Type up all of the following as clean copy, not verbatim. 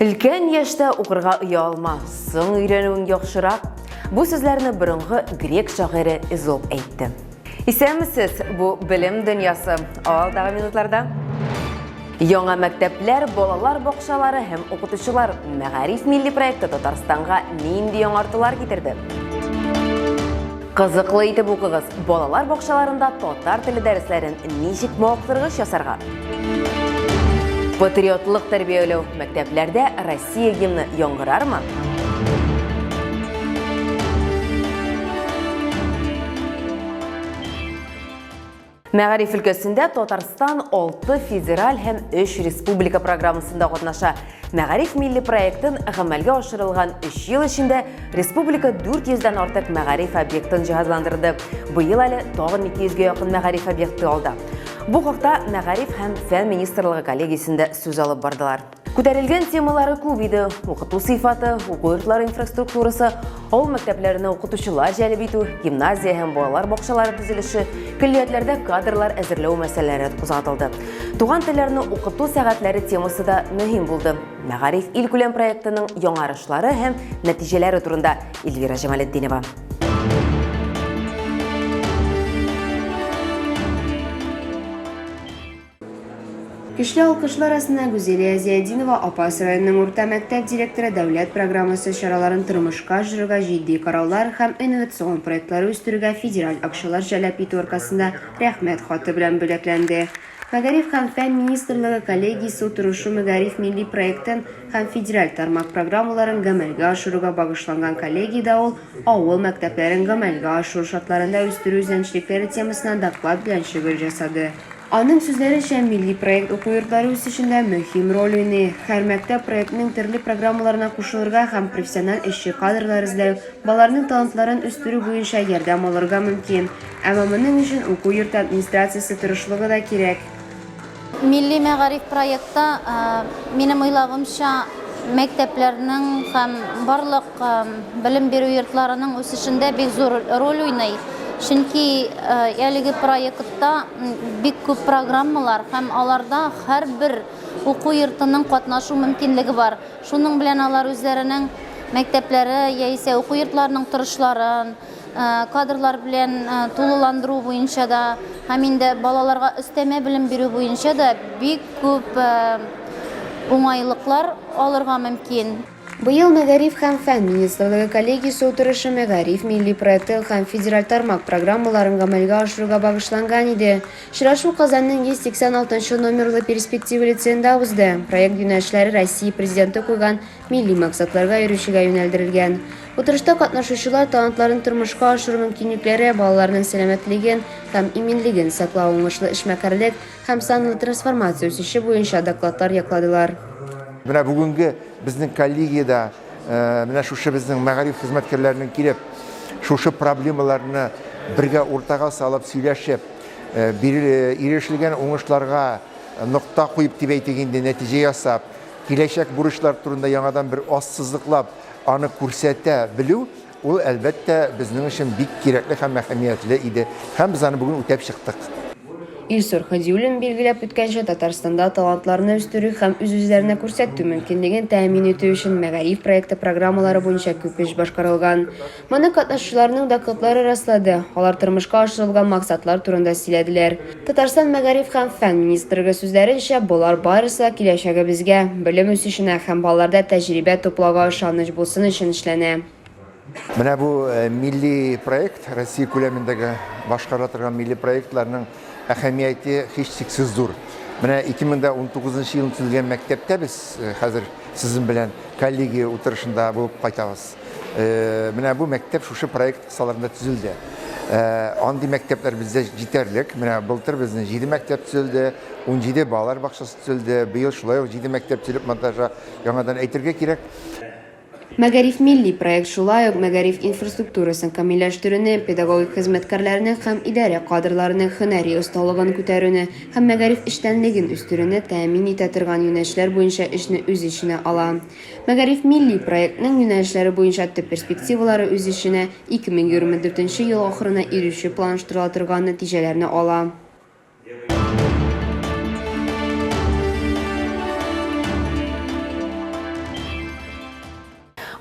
Ülken yaşta uqırğa uyalma, sığın үйренуің yoxşıрақ. Bu sözlerini bұрынғы Grek şairi Ezop aytdı. İsəmisiz, bu bilim dünyası. Alдағы minutlarda. Яңа мәктәпләр, балалар бақшалары һәм оқытучылар Мәгариф милли проекты Татарстанға нинди яңартулар китерде? Қызыклы итеп укыгыз, балалар бақшаларында татар теле дәресләрен ничек мавыктыргыч ясарга? Патриотлык тәрбияләү мәктәпләрдә Россия гимны яңгырармы? Мәгариф өлкәсендә Татарстан 6 федераль һәм 3 республика программасында катнаша. Мәгариф милли проектын гамәлгә ашырылган 3 ел эчендә республика 400-дән артык мәгариф объектын җиһазландырды. Быел әле тагын 200-гә якын мәгариф объекты алды. Бу хакта Мәгариф һәм фән министрлыгы коллегиясендә сүз алып бардылар. Күтәрелгән темалары күп иде: укыту сыйфаты, уку йортлары инфраструктурасы, авыл мәктәпләренә укытучылар җәлеп итү, гимназия һәм балалар бакчалары төзелеше, көллиятләрдә кадрлар әзерләү мәсьәләләре кузгатылды. Туган телләрне укыту сәгатьләре темасы да мөһим булды. Мәгариф илкүләм проектының яңарышлары һәм нәтиҗәләре турында Эльвира Җамалетдинова. Көчле алкышлар арасында Гүзелия Зиядинова Апас районының урта мәктәп директоры дәүләт программасы чараларын тормышка ашырырга җитди караулар һәм инновацион проектлары үстерүгә федераль акчалар җәлеп итү аркасында рәхмәт хаты белән бүләкләнде. Мәгариф һәм фән министрлыгы коллегиясе утырышы Мәгариф милли проектын һәм федераль тармак программаларын гамәлгә ашыруга багышланган коллегиядә ул авыл мәктәпләрен гамәлгә ашыру шартларында үстерү үзенчәлекләре темасына доклад белән чыгыш ясады. Аның сүзләренчә, милли проект уку йортлары үсешендә мөһим роль уйный. Һәр мәктәп проектның төрле программаларына кушылырга һәм профессиональ эшче кадрлар эзләү, балаларның талантларын үстерү буенча ярдәм алырга мөмкин. Әмма моның өчен уку йорты администрациясе тырышлыгы да кирәк. Милли мәгариф проектта минем уйлавымча мәктәпләрнең һәм барлык белем бирү йортларының үсешендә бик зур роль уйный. Чөнки әлеге проектта бик күп программалар һәм аларда һәрбер уку йортының катнашу мөмкинлеге бар. Шуның белән алар үзләренең мәктәпләре яисә уку йортларының торышларын, кадрлар белән тулыландыру буенча да һәм инде балаларга өстәмә белем бирү буенча да бик күп уңайлыклар алырга мөмкин. Быел Мәгариф һәм фән министрлыгы коллегиясе утырышы Мәгариф милли проекты һәм федераль тармак программаларын гамәлгә ашыруга багышланган иде. Очрашу Казанның 186 номерлы перспектива лицейында узды. Проект юнәлешләре Россия президенты куйган милли максатларга ирешүгә юнәлдерелгән. Утырышта катнашучылар талантларын тормышка ашыру мөмкинлекләре, балаларның сәламәтлеген һәм иминлеген саклау, уңышлы эшмәкәрлек һәм санлы трансформация үсеше буенча докладлар якладылар. Менә бүгенге безнең коллегиядә менә шушы безнең мәгариф хезмәткәрләренең килеп, шушы проблемаларны бергә уртага салып сөйләшеп, ирешелгән уңышларга нокта куеп дип әйтгәндә нәтиҗә ясап, киләчәк бурычлар турында яңадан бер ассызыклап, аны күрсәтә белү, ул әлбәттә безнең өчен бик кирәкле һәм әһәмиятле иде. Һәм без аны бүген үтәп чыктык. Илсур Хадиуллин билгеләп үткәнчә, Татарстанда талантларны үстерү һәм үз-үзләренә күрсәтү мөмкинлеген тәэмин итү өчен Мәгариф проекты программалары буенча күп эш башкарылган. Моны катнашучыларның докладлары раслады. Алар тормышка ашырылган максатлар турында сөйләделәр. Татарстан Мәгариф һәм фән министрлыгы сүзләренчә, булар барысы киләчәгебезгә, белем үсешенә һәм балаларда тәҗрибә туплауга ышаныч булсын өчен эшләнә. Менә бу милли проект, Россия күләмендәге башкарыла торган милли проектларның әһәмияте һичшиксез зур. Менә 2019 елда төзелгән мәктәптә без хәзер сезнең белән коллегия утырышында булып кайтабыз. Менә бу мәктәп шушы проект кысаларында төзелде. Андый мәктәпләр бездә җитәрлек. Менә былтыр безнең 7 мәктәп төзелде, 17 балалар бакчасы төзелде. Быел шулай ук 7 мәктәп төзелеп монтажа яңадан әйтергә кирәк. Мәгариф милли проект шулай ук Мәгариф инфраструктурасын камилләштерүне, педагогик хезмәткәрләрнең һәм идарә кадрларының һөнәри осталыгын күтәрүне һәм мәгариф эшчәнлеген үстерүне тәэмин итә торган юнәлешләр буенча эшне үз иченә ала. Мәгариф милли проектның юнәлешләре буенча төп перспективалары үз иченә 2024 ел ахырына ирешү планлаштырыла торган нәтиҗәләрне ала.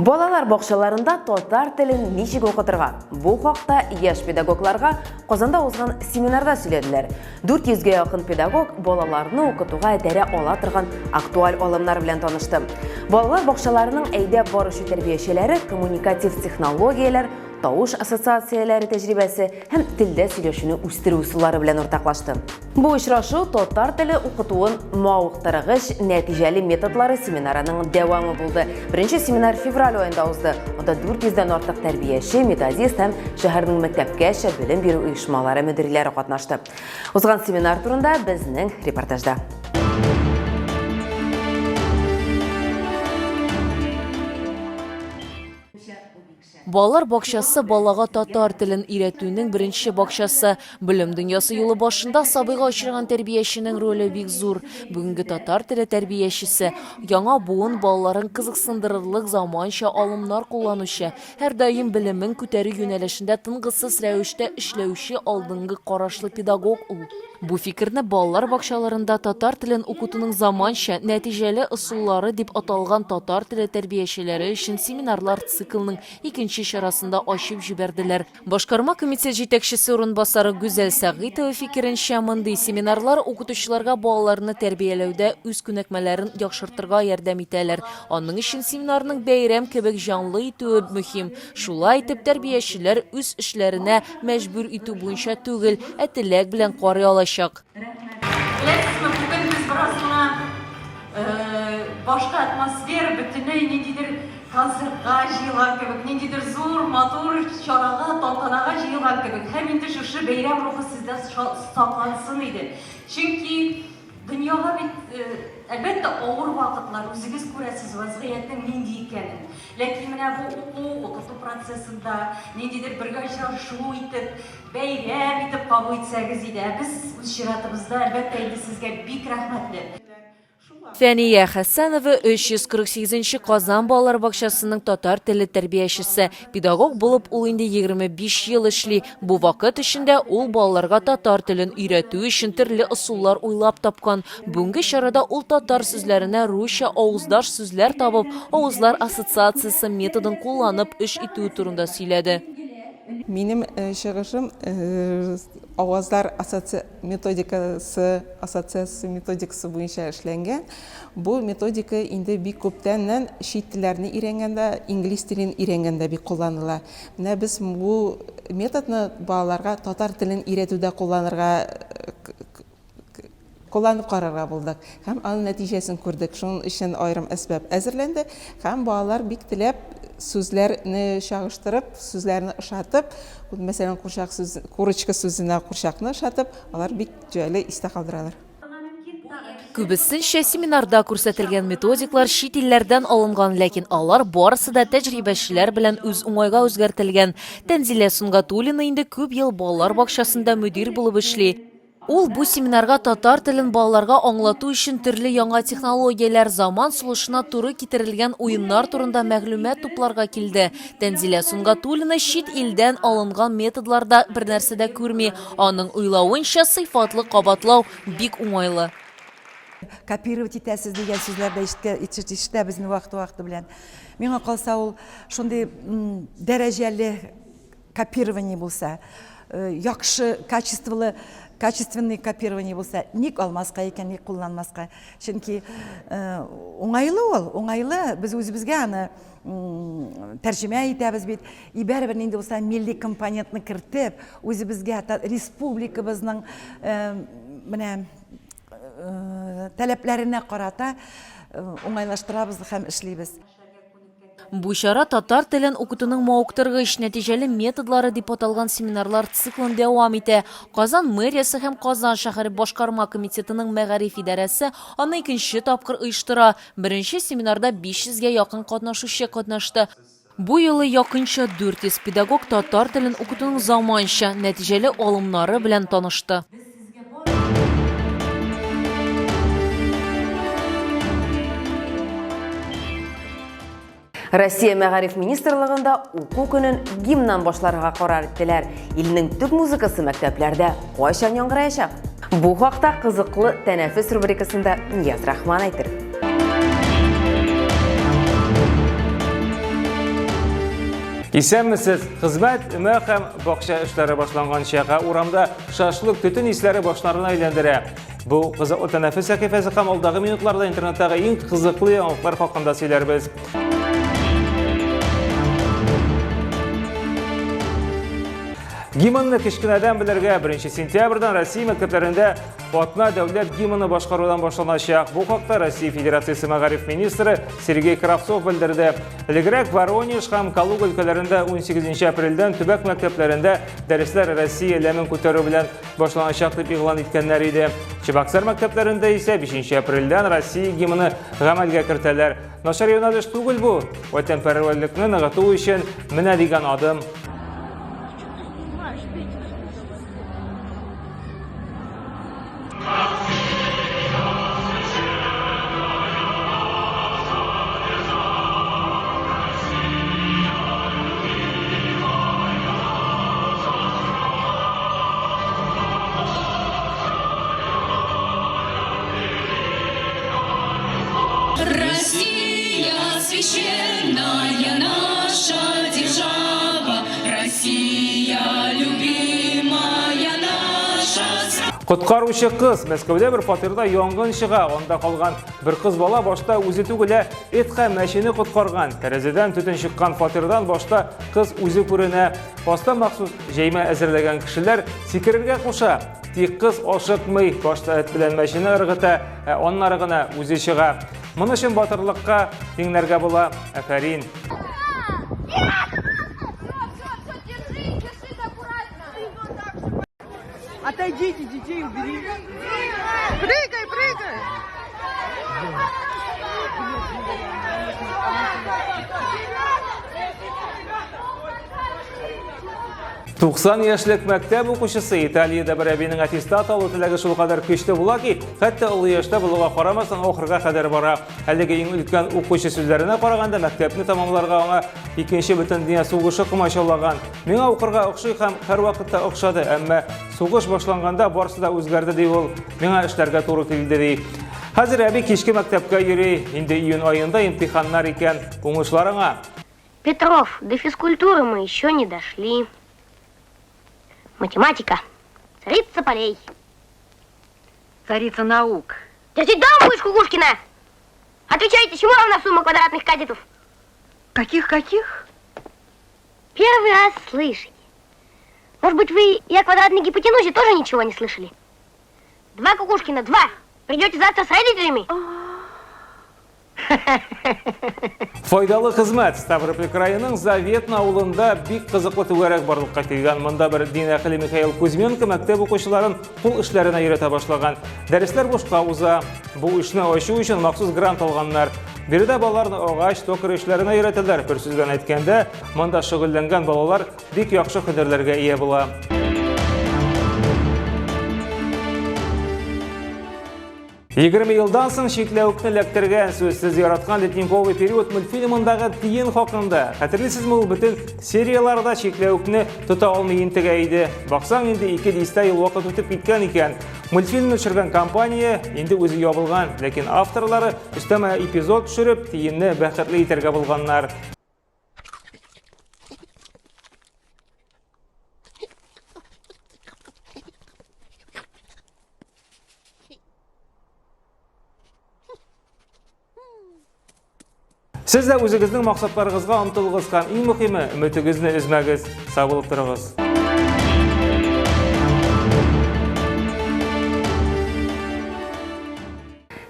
Балалар бақшаларында татар тілін ничек оқытырға? Бұл хақта яш педагогларға Қазанда озған семинарда сөйледілер. 400-ге якын педагог балаларны оқытуға дәрә ала тұрған актуаль алымнар белән танышты. Балалар бақшаларының әйдәп барышы тәрбиячеләре коммуникатив технологиялар, тауыш ассоциациялары тәҗрибәсе һәм телдә сөйләшүне үстерү усуллары белән ортаклашты. Бу очрашу татар теле укытуын мавыктыргыч нәтиҗәле методлары семинарының дәвамы булды. Беренче семинар февраль аенда узды. Анда 400-дән артык тәрбияче, методист һәм шәһәрнең мәктәпкәчә белем бирү оешмалары мөдирләре катнашты. Узган семинар турында безнең репортажда. Балалар бакчасы балага татар телен өйрәтүнең беренче бакчасы. Белем дөньясы юлы башында сабыйга очраган тәрбияченең роле бик зур. Бүгенге татар теле тәрбиячесе яңа буын балаларын кызыксындырырлык заманча алымнар кулланучы, һәр даим белемен күтәрү юнәлешендә тынгысыз рәвештә эшләүче алдынгы карашлы педагог ул. Бу фикерне балалар бакчаларында татар телен укытуның заманча, нәтиҗәле ысуллары дип аталган татар теле тәрбиячеләре өчен семинарлар циклының икенче чарасында ачып җибәрделәр. Башкарма комитет җитәкчесе урынбасары Гүзәл Сәгыйтова фикеренчә, мондый семинарлар укытучыларга балаларны тәрбияләүдә үз күнекмәләрен яхшыртырга ярдәм итәләр. Аның өчен семинарның бәйрәм кебек җанлы итүе мөһим. Шулай итеп тәрбиячеләр үз эшләренә мәҗбүр итү буенча түгел, теләк белән карый алачак. Білесізме, бүгін біз бірасына башқа атмосфера бүтіней нендейдер концертқа жиылған кебек, нендейдер зор, мотор, шараға, тантанаға жиылған кебек. Һәм инде шушы бәйрәм рухы сездә саклансын иде. Чөнки дөньяга бит әлбәттә авыр вакытлар, үзегез күрәсез вазгыятьнең нинди икәнен. Ләкин менә бу укыту процессында ниндидер бергә очрашу итеп, бәйрәм итеп кабул итсәгез иде. Без үз чиратыбызда әлбәттә инде сезгә бик рәхмәтле. Фәния Хәсәнова 348-нче Казан балалар бакчасының татар теле тәрбиячесе. Педагог булып ул инде 25 ел эшли. Бу вакыт эчендә ул балаларга татар телен өйрәтү өчен төрле ысуллар уйлап тапкан. Бүгенге чарада ул татар сүзләренә русча авыздаш сүзләр табып, авызлар ассоциациясе методын кулланып эш итү турында сөйләде. Минем чыгышым авызлар ассоциациясе методикасы буенча эшләнгән. Бу методика инде бик күптәннән чит телләрне өйрәнгәндә, инглиз телен өйрәнгәндә бик кулланыла. Менә без бу методны балаларга татар телен өйрәтүдә кулланып карарга булдык. Һәм аның нәтиҗәсен күрдек. Шуның өчен аерым әсбаб әзерләнде. Һәм балалар бик теләп сүзләрне чагыштырып, сүзләрне ышатып, мәсәлән, курочка сүзенә курчакны ышатып, алар бик җайлы истә калдыралар. Күбесенчә семинарда күрсәтелгән методиклар чит илләрдән алынган, ләкин алар барысы да тәҗрибәчеләр белән үз уңайга үзгәртелгән. Тәнзилә Сунгатуллина инде күп ел балалар бакчасында мөдир булып эшли. Ул бу семинарга татар телен балаларга аңлату өчен төрле яңа технологияләр, заман сулышына туры китерелгән уеннар турында мәгълүмат тупларга килде. Тәнзилә Сунгатуллина чит илдән алынган методларда бер нәрсә дә күрми. Аның уйлавынча сыйфатлы кабатлау бик уңайлы. Копировать итәсез дигән сүзләрдә ишетәбез вакыты белән. Миңа калса ул шундый дәрәҗәле копирование булса, яхшы качественный копирование булса, ник алмаска икән, ник кулланмаска. Чөнки уңайлы, без үзебезгә аны тәрҗемә итәбез бит. Бәрабер нинди булса милли компонентны кертеп, үзебезгә республикабызның менә таләпләренә карата уңайлаштырабыз һәм эшлибез. Бу чара татар телен укытуның мавыктыргыч нәтиҗәле методлары дип аталган семинарлар циклын дәвам итә. Казан мэриясе һәм Казан шәһәре башкарма комитетының мәгариф идарәсе аны икенче тапкыр оештыра. Беренче семинарда 500-гә якын катнашучы катнашты. Бу елы якынча 400 педагог татар телен укытуның заманча, нәтиҗәле алымнары белән танышты. Россия мәгариф министрлыгында уку көнен гимннан башларга карар иттеләр. Илнең төп музыкасы мәктәпләрдә кайчан яңгыраячак? Бу хакта кызыклы тәнәфес рубрикасында Нияз Рахман әйтер. Исәнмесез, хезмәт өмә һәм бакча эшләре башланган чакта урамда шашлык төтен исләре башларына әйләндерә. Бу кызыклы тәнәфес сәхифәсе һәм алдагы минутларда интернеттагы иң кызыклы яңалыклар хакында сөйләрбез. Гимнны кечкенәдән белергә 1 сентябрьдән Россия мәктәпләрендә атна дәүләт гимны башкарудан башланачак. Бу хакта Россия Федерациясе мәгариф министры Сергей Кравцов белдерде. Элегрәк Воронеж һәм Калуга өлкәләрендә 18 апрельдән төбәк мәктәпләрендә дәресләр Россия ләмен күтәрү белән башланачак дип игълан иткәннәр иде. Чебоксар мәктәпләрендә исә 5 апрельдән Россия гимны гамәлгә кертәләр. Начар юнәлеш түгел бу. Ватанпәрвәрлекне ныгыту өчен менә дигән адым. Россия, священная наша держава, Россия, любимая наша. Коткаручы кыз Мәскәүдә бер фатирда янгын чыга. Анда калган бер кыз бала башта үзе түгел, эт һәм мәчене коткарган. Тәрәзәдән төтен чыккан фатирдан башта кыз үзе күренә. Аста махсус җәймә әзерләгән кешеләр сикерергә куша. Тик кыз ашыкмый, башта эт белән мәчене ыргыта, аннары гына үзе чыга. Моны өчен батырлыкка тиңнәргә була. Афәрин. Отойдите, детей уберите. Прыгай, прыгай. 90 яшьлек мәктәп укучысы Италиядә бер әбинең аттестат алу теләге шул кадәр көчле була ки, хәтта олы яшьтә булуга карамастан ахырга кадәр бара. Әлеге иң өлкән укучы сүзләренә караганда, мәктәпне тамамларга аңа икенче бөтен дөнья сугышы комачаулаган. Миңа укырга охшый һәм һәр вакытта охшады, әмма сугыш башланганда барысы да үзгәрде ди ул. Миңа эшләргә туры килде ди. Хәзер әби кичке мәктәпкә йөри, инде июнь айында имтиханнар икән, уңышларыңа. Петров, до физкультуры мы еще не дошли. Математика. Царица полей. Царица наук. Держи дом, мышь Кукушкина! Отвечайте, чему равна сумма квадратных катетов? Каких? Первый раз слышите. Может быть, вы и о квадратной гипотенузе тоже ничего не слышали? 2, Кукушкина, 2. Придете завтра с родителями? Файдалы хезмәт. Ставрополь крайының Заветна авылында бик кызыклы түгәрәк барлыкка килгән. Монда бер дин әһеле Михаил Кузьменко мәктәп укучыларын кул эшләренә өйрәтә башлаган. Дәресләр бушка уза. Бу эшне ачу өчен махсус грант алганнар. Биредә балаларны агач, токыр эшләренә өйрәтәләр. Бер сүз белән әйткәндә, монда шөгыльләнгән балалар бик яхшы һөнәрләргә ия була. 20 елдан соң чикләүкне эләктергән сүзсез яраткан ледниковый период мультфильмындагы тиен хакында. Хәтерлисезме, ул бөтен серияларда чикләүкне тота алмый интегә иде. Баксаң, инде 2 ел вакыт үтеп киткән икән. Мультфильмны төшергән компания инде үзе ябылган, ләкин авторлары өстәмә эпизод төшереп, тиенне бәхетле итәргә булганнар. Сез дә үзегезнең максатларыгызга омтылыгыз һәм иң мөһиме, өметегезне өзмәгез, сау торыгыз.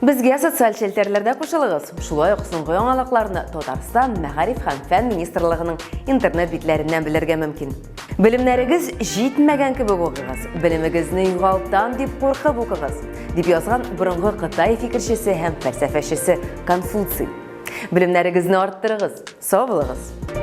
Безгә социаль челтәрләрдә кушылыгыз. Шулай ук соңгы яңалыкларны Татарстан Мәгариф һәм фән министрлыгының интернет битләреннән белергә мөмкин. Белемнәрегез җитмәгән кебек укыгыз. Белемегезне югалтам дип куркып укыгыз, дип язган борынгы Кытай фикерчесе һәм фәлсәфәчесе Конфуций. Белемнәрегезне арттырыгыз, сау булыгыз.